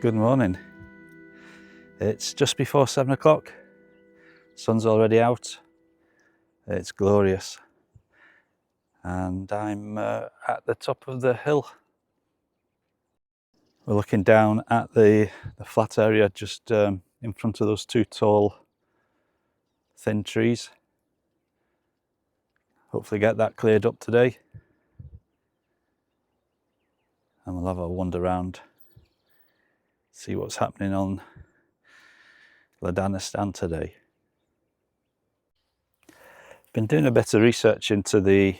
Good morning. It's just before 7 o'clock. Sun's already out. It's glorious. And I'm at the top of the hill. We're looking down at the flat area just in front of those two tall, thin trees. Hopefully get that cleared up today. And we'll have a wander around, see what's happening on Ladanistan today. Been doing a bit of research into the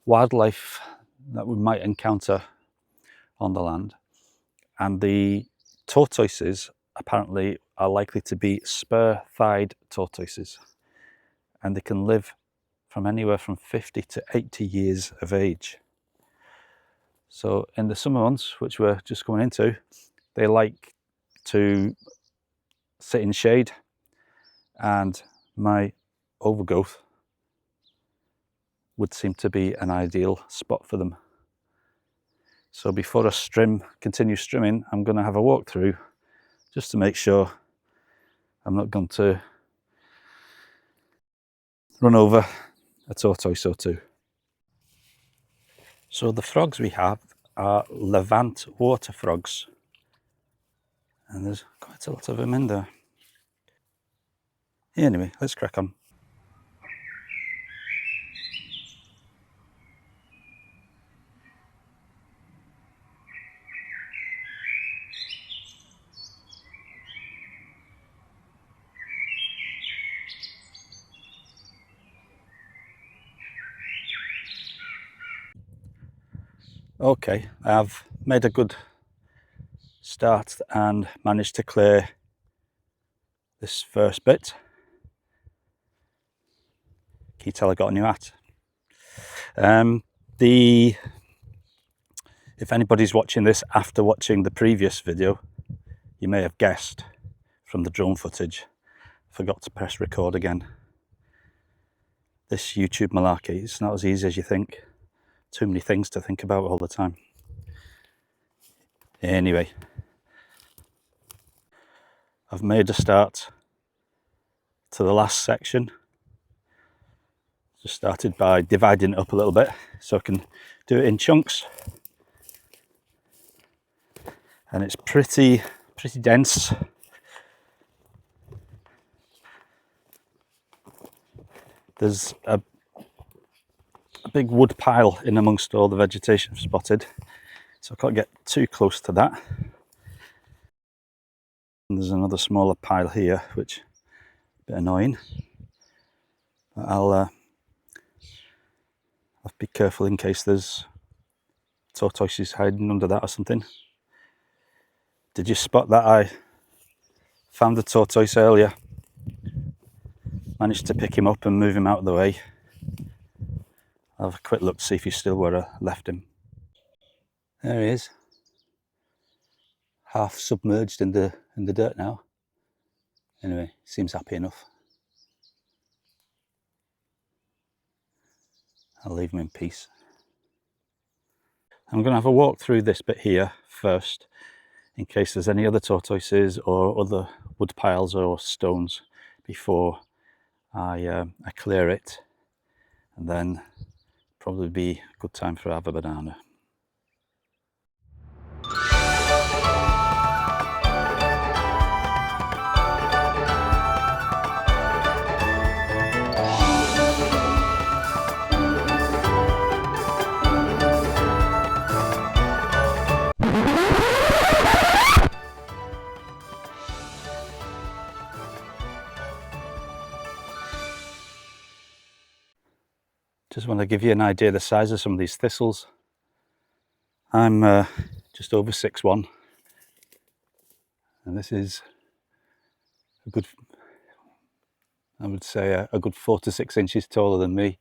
wildlife that we might encounter on the land, and the tortoises apparently are likely to be spur-thighed tortoises, and they can live from anywhere from 50 to 80 years of age. So in the summer months, which we're just going into, they like to sit in shade, and my overgrowth would seem to be an ideal spot for them. So before I continue strimming, I'm going to have a walk through just to make sure I'm not going to run over a tortoise or two. So the frogs we have are Levant water frogs, and there's quite a lot of them in there. Anyway, let's crack on. Okay, I've made a good start and managed to clear this first bit. Can you tell I got a new hat? If anybody's watching this after watching the previous video, you may have guessed from the drone footage, I forgot to press record again. This YouTube malarkey, it's not as easy as you think. Too many things to think about all the time. Anyway, I've made a start to the last section. Just started by dividing it up a little bit so I can do it in chunks. And it's pretty dense. There's a big wood pile in amongst all the vegetation I've spotted, so I can't get too close to that. And there's another smaller pile here, which is a bit annoying. But I'll have to be careful in case there's tortoises hiding under that or something. Did you spot that I found the tortoise earlier? Managed to pick him up and move him out of the way. I'll have a quick look to see if he's still where I left him. There he is. Half submerged in the dirt now. Anyway, seems happy enough. I'll leave him in peace. I'm going to have a walk through this bit here first, in case there's any other tortoises or other wood piles or stones before I clear it, and then probably be a good time for have a banana. Just want to give you an idea of the size of some of these thistles. I'm just over 6'1", and this is a good, I would say a good 4 to 6 inches taller than me.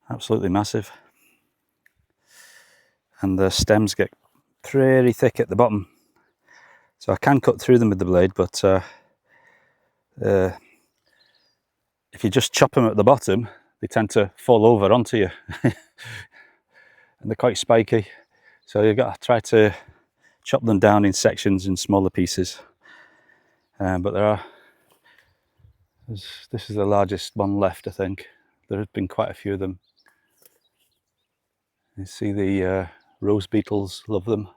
Absolutely massive. And the stems get pretty thick at the bottom, so I can cut through them with the blade, but if you just chop them at the bottom, they tend to fall over onto you. And they're quite spiky, so you've got to try to chop them down in sections in smaller pieces. But this is the largest one left, I think. There have been quite a few of them. You see the rose beetles love them,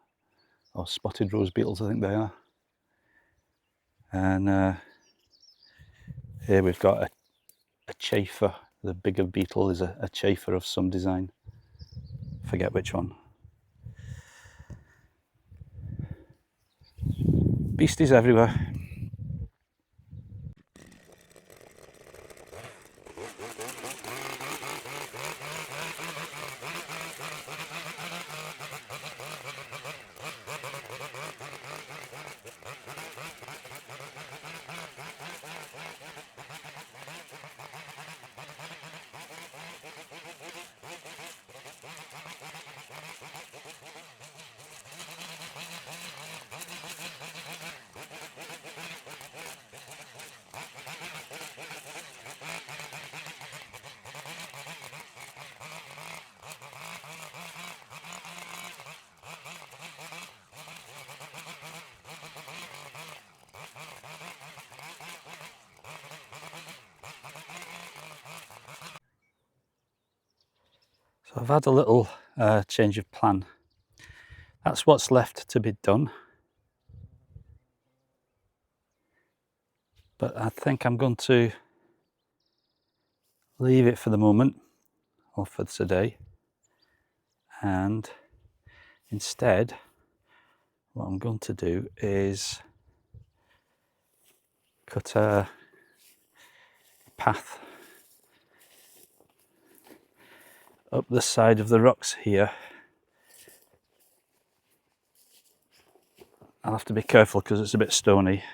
or spotted rose beetles, I think they are. And here we've got a chafer. The bigger beetle is a chafer of some design. Forget which one. Beasties everywhere. So I've had a little change of plan. That's what's left to be done. But I think I'm going to leave it for the moment, or for today, and instead what I'm going to do is cut a path up the side of the rocks here. I'll have to be careful because it's a bit stony,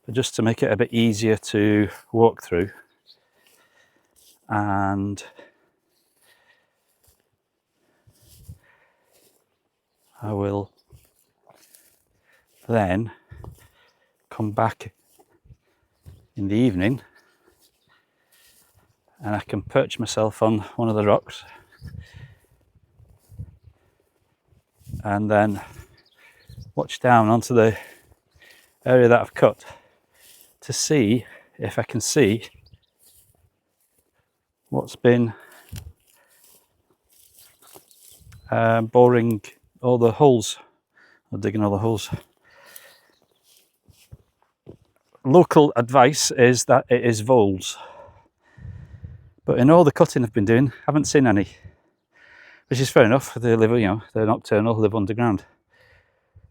but just to make it a bit easier to walk through. And I will then come back in the evening and I can perch myself on one of the rocks and then watch down onto the area that I've cut to see if I can see what's been boring all the holes, or digging all the holes. Local advice is that it is voles, but in all the cutting I've been doing, I haven't seen any, which is fair enough. They live, they're nocturnal, live underground.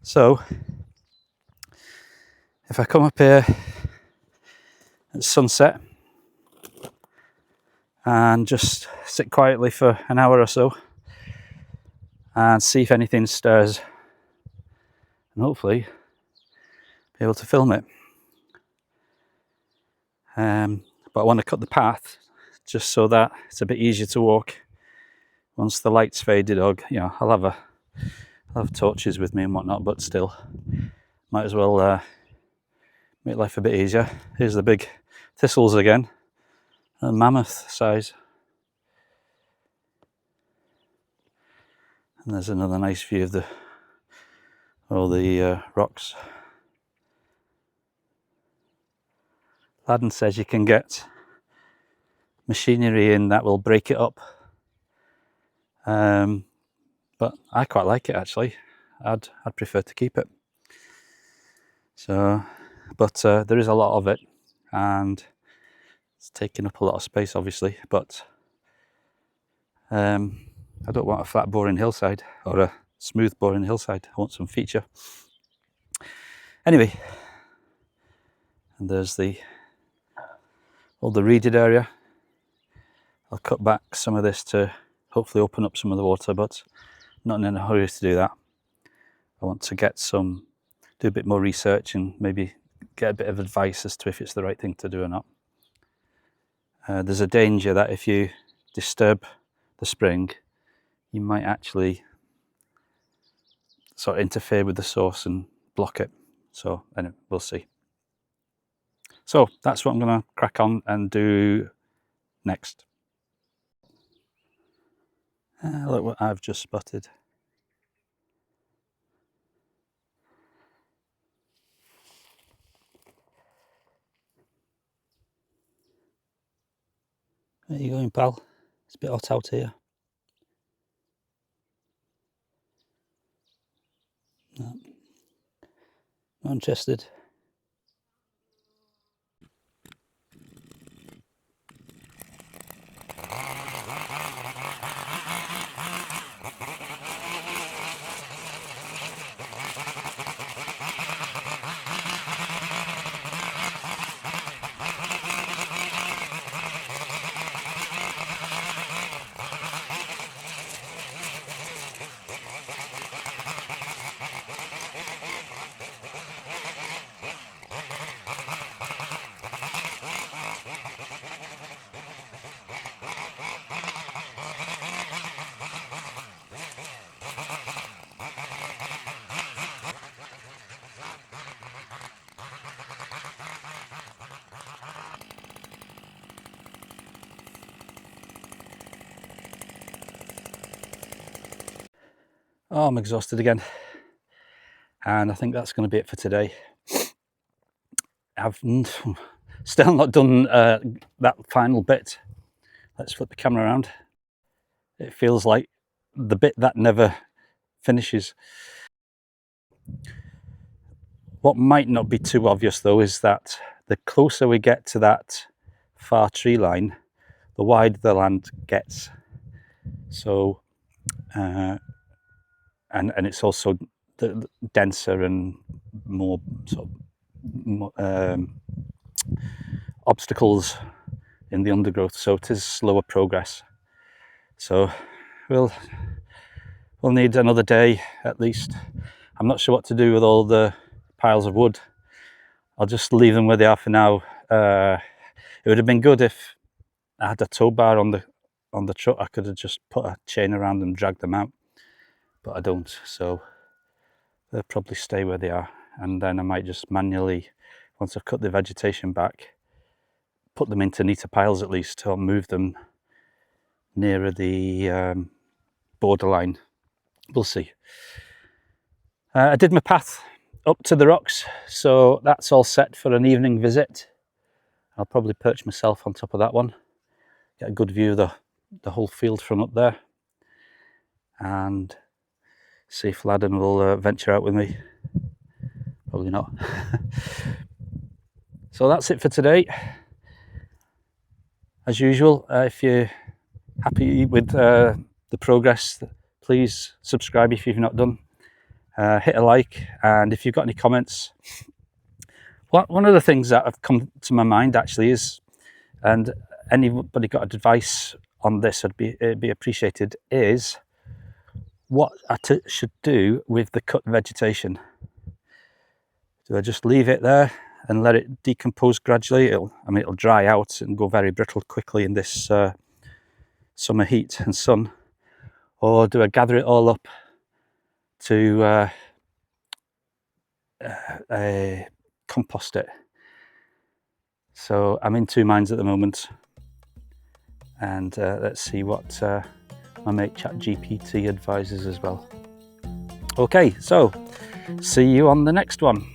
So if I come up here at sunset and just sit quietly for an hour or so and see if anything stirs, and hopefully be able to film it. But I want to cut the path just so that it's a bit easier to walk once the light's faded, or I'll have torches with me and whatnot, but still might as well make life a bit easier. Here's the big thistles again, a mammoth size, and there's another nice view of all the rocks. Ladden says you can get machinery in that will break it up, but I quite like it actually. I'd prefer to keep it. So, but there is a lot of it, and it's taking up a lot of space, obviously. But I don't want a flat, boring hillside or a smooth, boring hillside. I want some feature. Anyway, and there's all the reeded area. I'll cut back some of this to hopefully open up some of the water, but not in a hurry to do that. I want to do a bit more research and maybe get a bit of advice as to if it's the right thing to do or not. There's a danger that if you disturb the spring, you might actually sort of interfere with the source and block it. So anyway, we'll see. So that's what I'm going to crack on and do next. Look what I've just spotted. Where are you going, pal? It's a bit hot out here. No. Not interested. Oh, I'm exhausted again, and I think that's going to be it for today. I've still not done that final bit. Let's flip the camera around. It feels like the bit that never finishes. What might not be too obvious though is that the closer we get to that far tree line, the wider the land gets. So and it's also denser and more sort of obstacles in the undergrowth, so it is slower progress. So we'll need another day at least. I'm not sure what to do with all the piles of wood. I'll just leave them where they are for now. It would have been good if I had a tow bar on the truck. I could have just put a chain around and dragged them out, but I don't, so they'll probably stay where they are. And then I might just manually, once I've cut the vegetation back, put them into neater piles at least, or move them nearer the borderline. We'll see. I did my path up to the rocks, so that's all set for an evening visit. I'll probably perch myself on top of that one, get a good view of the whole field from up there, and see if Ladden will venture out with me. Probably not. So that's it for today. As usual, if you're happy with the progress, please subscribe if you've not done. Hit a like, and if you've got any comments. One of the things that have come to my mind actually is, and anybody got advice on this, it'd be appreciated, is what I should do with the cut vegetation. Do I just leave it there and let it decompose gradually? It'll dry out and go very brittle quickly in this summer heat and sun, or do I gather it all up to compost it? So I'm in two minds at the moment, and let's see what my mate ChatGPT advises as well. Okay, so see you on the next one.